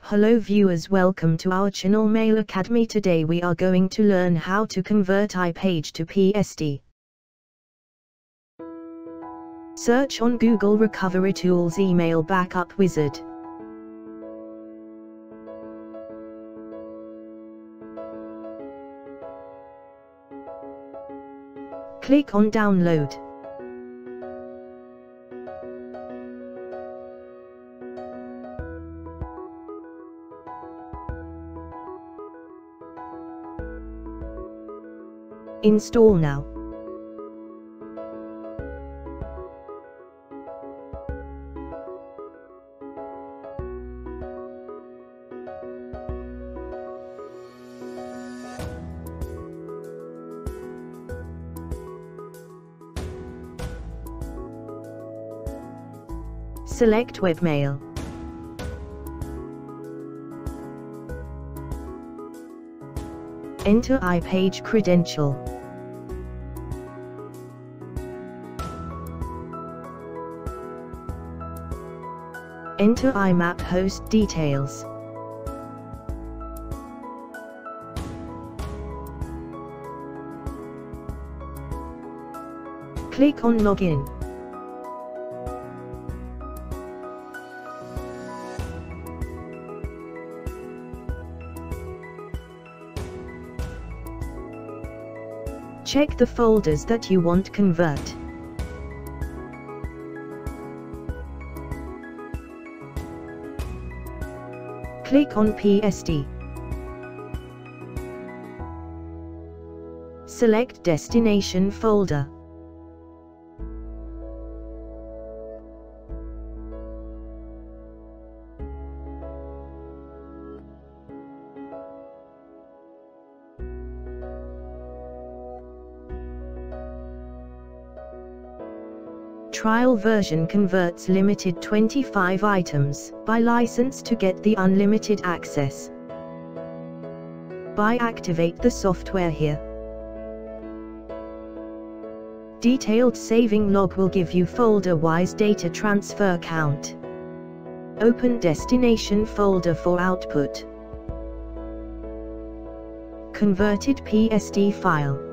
Hello viewers, welcome to our channel Mail Academy. Today we are going to learn how to convert iPage to PST. Search on Google Recovery Tools Email Backup Wizard. Click on Download. Install now. Select Webmail. Enter iPage credential. Enter IMAP host details. Click on Login. Check the folders that you want to convert. Click on PST. Select Destination folder. Trial version converts limited 25 items. Buy license to get the unlimited access. Buy activate the software here. Detailed saving log will give you folder-wise data transfer count. Open destination folder for output. Converted PST file.